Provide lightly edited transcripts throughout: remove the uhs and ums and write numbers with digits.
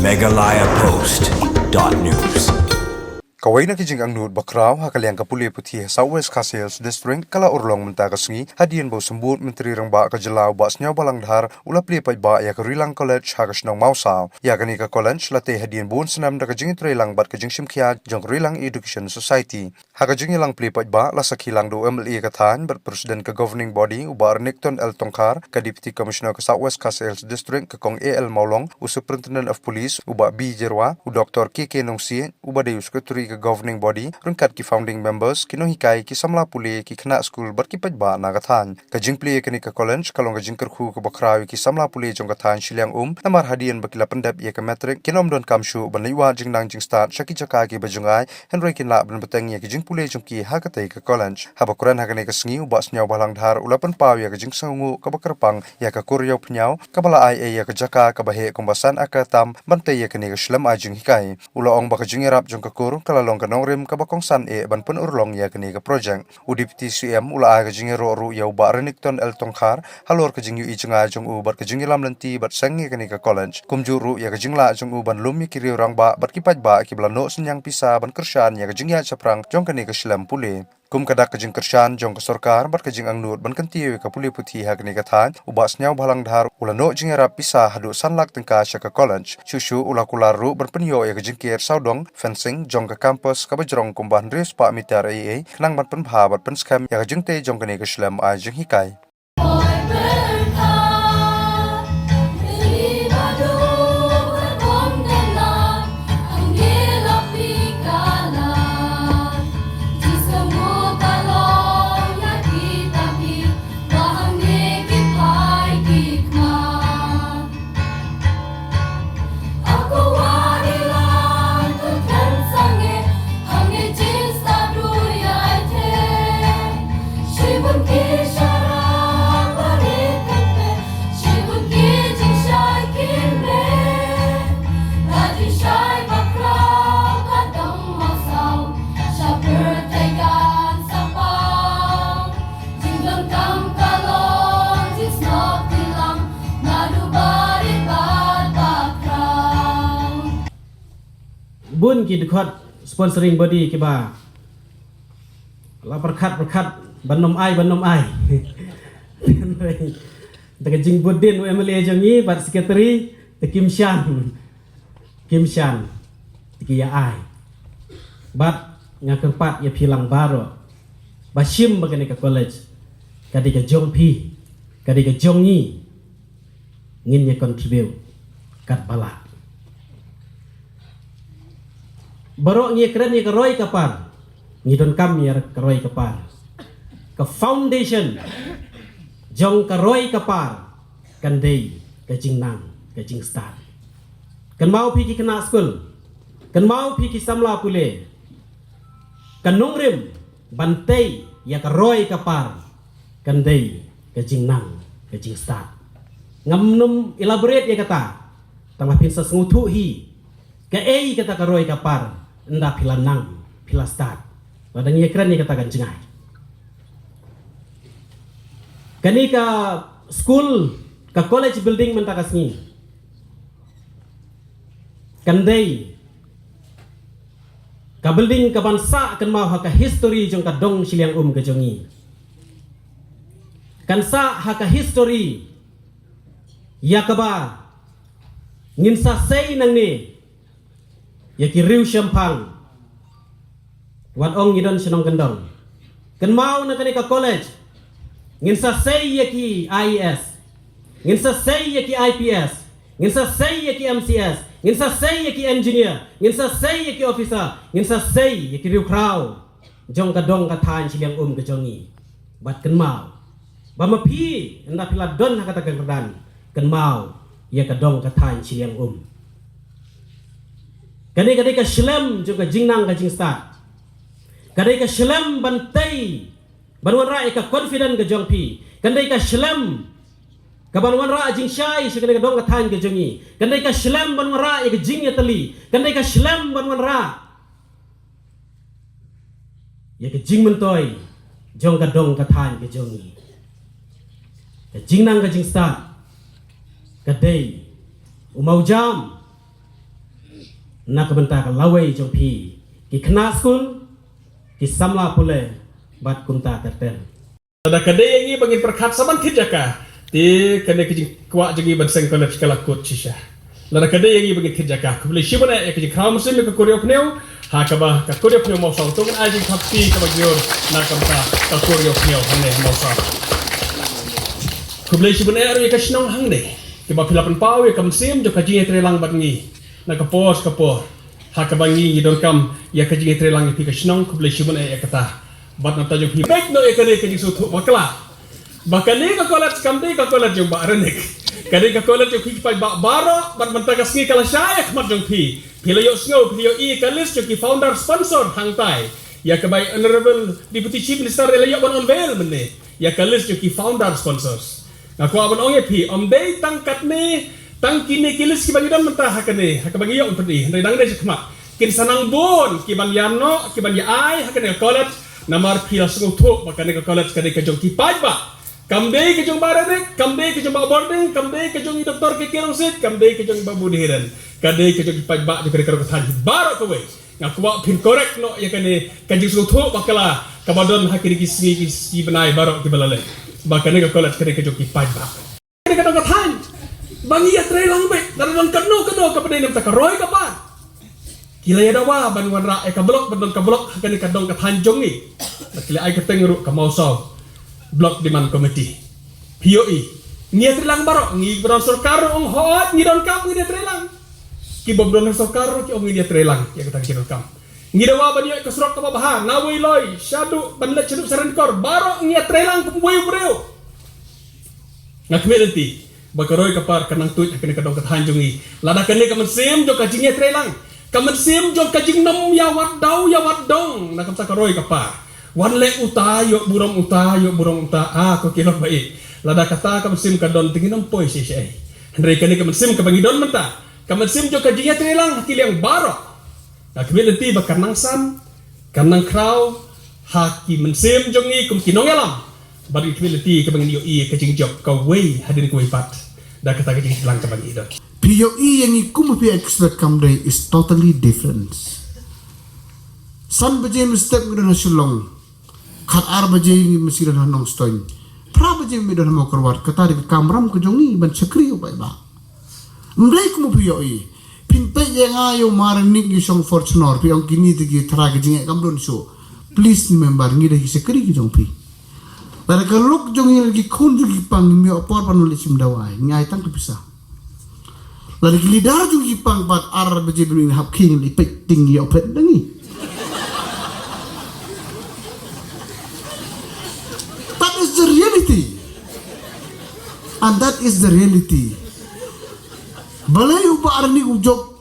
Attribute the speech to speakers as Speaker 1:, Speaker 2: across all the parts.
Speaker 1: MeghalayaPost.news.
Speaker 2: Kawai na kijing ang nuod bakraw hakaliang kapuli puti South West Castles District kala urlong mentagasngi hadian bo sembut menteri rang ba kajalaw ba snyaw balanghar ula pli pai ba ya Rilang College hagasnong Mawsaw ya kani ka college late hadian bon senam da kajing Rilang bat kajing simkhia jong Rilang Education Society hakajing ilang pli pai ba la sakhilang do MLA kathan bat president ka governing body uba Nikton El Tongkar ka deputy commissioner ka South West Castles District ka kong AL Maulong u superintendent of police uba B Jerwa u Dr. KK Nongsi uba deus secretary governing body rungkat ki founding members kinohikai ki samla pule ki khna school bar ki pajba na gathan ka jingple kani ka college kalong ka jingkyrkhu ka bakrawi ki samla pule jong gathan shiliang namar hadian bakila pendap ye ka metric kinom don kamshu banaiwa jingnang jing start shaki jaka ki bajungai henry kinla ban batang ye ki jingpule jong ki hakate ka college habakuran hakane ka sngi ubas nyaw balang dhar ulapan paw ya ka jingsangu ka bakarpang ya ka kuryaw pnyaw ka bala ai ya ka jaka ka bahe kumbasan akatam bantay ye kani ka shlam ajing hikai ulaong baka jingirap jong ka kur long kanong rim kabakong san ban pun urlong ya kani ka project udipti CM ula aga jingero ru ya uba Nikton El Tongkar halor ka jingyu ichinga jong u bar ka jingilam lanti bat sangi kani ka college kumjuru ya ka jingla jong u ban lumi kiri rang ba bat ki pajba ki blano senyang pisa ban kershan ya ka jingya chaprang jong kani ka shlam pule kum kadak ka jing kershan jong ka sarkar bar ka jing ang nut ban kanti ka puli puti ha kani ka than ubas nyaw balang dhar ulano jingera pisa hadu sanlak tengka sya ka college shushu ula kularu berpenyo ya ka jingkir saudong fencing jong ka campus ka bajrong kumban res pa mitar AA nang ban pen bha bat pen skam ya ka jingte jong kani ka shlam a jing hikai
Speaker 3: bun ki dekat sponsoring body ki ba la perkat banom ai daga jing bodin MLA jangi bat secretary te Kim Shan ki ya ai bat ngakerpat ya pilang baro bashim bagani ka college kadi ka jongpi kadi ka jongi ngin ya contribute kat bala Barok ngi keren ngi keroi kapar ngi don kam ya keroi kapar ka foundation jong keroi kapar kan dei ka jingnang ka jing start kan mau pi ki kena school kan mau pi ki samla pule kan nongrim bantai ya keroi kapar kan dei ka jingnang ka jing start ngamnum elaborate ya kata tama pin sa ngutu hi ka ei kata keroi kapar nda pila nang pila start wadang ye keren ni katakan jengai kani ka school ka college building mentakasngi kandai ka building ka bansa kan mau ha ka history jong ka dong siliang ka jongi kan sa ha ka history ya ka ba ngin sa sei nang ni ya ki riu champang wat ong ngidon senong kendong kan mau na kani ka college ngin sa sei ya ki IES ngin sa sei ya ki IPS ngin sa sei ya ki MCS ngin sa sei ya ki engineer ngin sa sei ya ki officer ngin sa sei ya ki riu kraw jong ka dong ka than siliang ka jongi bat kan mau ba ma pi nda pila don ha kata kan mau ya ka dong ka than siliang Kadai ka shlam juga jingnang ka jing start. Kadai ka shlam bantai banwan ra ka confident ka jongpi. Kadai ka shlam ka banwan ra jing shai sekadai ka dong ka than ka jongi. Kadai ka shlam banwan ra ka jing ya tali. Kadai ka shlam banwan ra ya ka jing mentoi jong ka dong ka than ka jongi. Ka jingnang ka jing start. Kadai umau jam nak bentar lawai jong pi ki kena skul ki samla pule bat kunta tertel
Speaker 4: ada kadai yang bagi perkat saban kerjaka ti kadai kijing kuat jengi banseng college kalakut shisha lada kadai yang bagi kerjaka kubli shibana ya kijing kram muslim ka koreok neu ha kaba ka koreok neu Mawsaw tu kan ajing khapti ka bagior nak kamta ka koreok neu hane Mawsaw kubli shibana ya ka shnong hangde ki ba philapan pau ya kam sim jo ka jinge trelang batngi na ka pos ha ka bangi don kam ya ka jinge trelang pi ka shnong kubli shibana ya kata bat nata jo hibek no ekane ke disutu bakla bakane ka college kamde ka college jo barenek kade ka college jo hipai ba baro bat manta ka sngi kala shayak mat jo pi pilayo sngo pilayo I kalis jo ki founder sponsor hangtai ya ka bai honorable deputy chief minister elayo ban unveil menne ya kalis jo ki founder sponsors ngaku aban onge pi omdei tangkat ne tang kini kilis ki bangidan manta hakane hakabagi yo unpedi redang de khma kin sanang bon ki ban yano ki ban ya ai hakane college namar pia sungguh tu makanya ke college kadai ke jong kipai ba kamdei ke jong barane kamdei ke jong boarding kamdei ke jong doktor ke kirong sit kamdei ke jong babu dihiran kadai ke jong kipai ba jukare karo than baro ko we ngaku ba pin correct no ya kane ke jong sungguh tu bakala kabadon hakiri ki si benai baro ki balale makanya ke college kadai ke jong kipai ba kadai ke dong than bangi ya trelang be daron kano ka padai nam ta roy ka ba kila ya dawa banwan ra ka blok badon ka blok kani ka dong ka thanjong ni kila ai ka tengru ka Mawsaw blok demand committee POE ngi trilang baro ngi bron sarkar ong hot ngi don kam ngi trilang ki bob don sarkar ki ong ngi trilang ya ka tang kam ngi dawa ban yo ka surok ka baha nawai loy syadu ban le chuduk saran kor baro ngi trilang ku boy breu ngakmelenti bakaroy ka par kanang tuj kani ka dong ka thanjong ni lada kani ka mensem jo ka jingi trilang kamen sim jong kajing nom ya wat dong nak kamsa karoi kapa wan le uta yo burong uta ko kilok bai lada kata kamen sim kadon tingin nom poi si andre kani kamen sim kabangi don menta kamen sim jong kajing ya trelang kiliang baro nak melenti bakar nang sam kanang kraw haki men sim jong ni kum kinong yalam bari melenti kabangi yo I kajing jok ka wei hadin ko pat da kata kajing lang kabangi don
Speaker 5: POE yang ikum pi expect kamdai is totally different. San baje mistake mi don hasulong. Khat ar baje mi mesti don hanong stoin. Pra baje mi don mo korwat kata di kamram ko jongi ban chakri upai ba. Mdai kum POE. Pin pe yang ayo marnik yu song fortunor pi ong kini tigi thara ke jinge kam don so. Please remember ngi de chakri ki jong pi. Pada kalok jongi lagi khun ju ki pang mi opor panulis simdawai ngai tang pisah. Lalu gilidar juga ipang bat ar baje bin hap king li pek tinggi opet dangi. That is the reality. And that is the reality. Balai upa ar ni job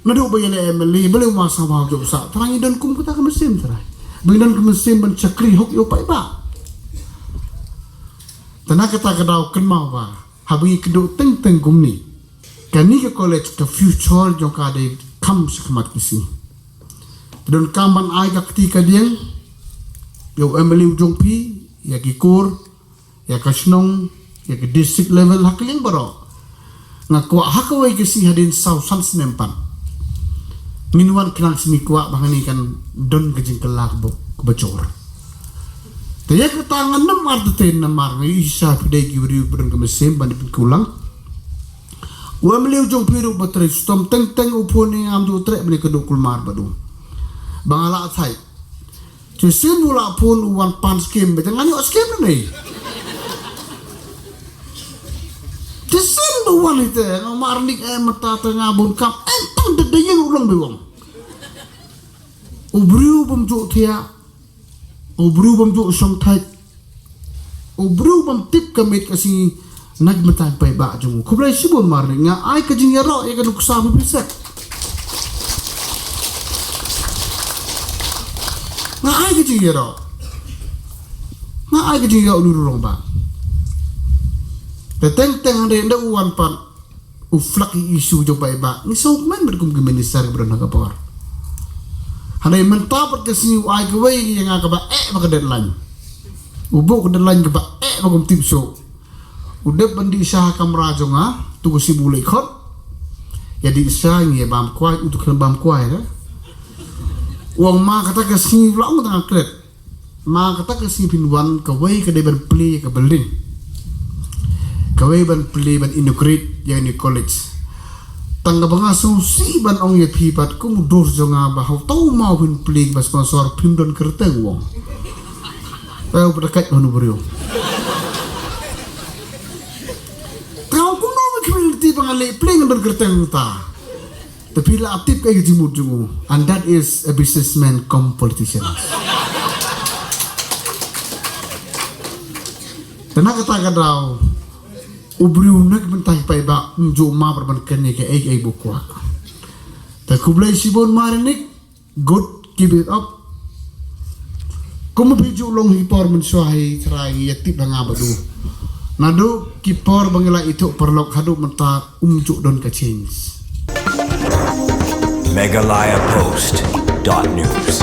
Speaker 5: nadu bayane emeli balai masa ba job sa tangi don kum kata kemesim terai. Binan kemesim ban chakri hok yo pai ba. Tanah kata kedau kenmau ba. Habi keduk teng kum ni. Kani ke college the future jong ka de kam sakmat kisi don kaman ai ka ketika dia yo emeli jong pi ya ki kur ya ka snong ya ki district level hakling baro ngako hakawai kisi hadin sau san sinempan minwan kenal sini kuat bahani kan don kejing kelak bocor taya ke tangan namar ten namar isa pidai ki beri beren kemesim ban kulang Wamliu jong piru bateri stom teng upon ni am du trek bani keduk kulmar badu. Bangala atai. Cesim bula pun wan pan skim beteng anyo skim ni. Cesim bu wan ite ngamarnik mata tengah bun kap entang dedayeng ulang bewong. Ubriu bamjuk tia. Ubriu bamjuk song tait. Ubriu bam tip kamit kasi nag matay pay ba jung kublay sibon marni nga ay kajing yaro ya kaduk sabi bisek nga ay kajing yaro lururong ba teteng ande nda uwan pan uflak isu jo pay ba ni so man berkum ke minister bron kapor hanay mentapat kasi ay kaway yang ka ba ba ka deadline ubo ka deadline ka ba ba kum tip show udah bandi sah kamera jonga tugu si bulai khot jadi saya ni bam kuai untuk kena bam kuai dah. Uang ma kata ke sini long tengah kret. Ma kata ke sini pinwan kawai ke depan Plie ke Berlin. Kawai ban Plie ban Enquiries yang ni college. Tangga bangasong si ban ong ye pipat ko mudur jonga ba hau tau mau pin Plie ba sponsor pindon kerteng wong. Tahu berdekat honu beriu. Tahu kuno community pangalek Plie ngan kerteng ta. Tapi lah aktif kayak gitu mudu, and that is a businessman come politician. Tenang kata kadau, ubriu nak bentai pai ba juma perbankan ni ke ai bukwa. Tak kublai sibon marinik, good keep it up. Kamu biju long hipor mensuahi cerai yatip dengan abadu. Nado kipor bangila itu perlok hadu mentak umjuk don ke change.
Speaker 1: MeghalayaPost.news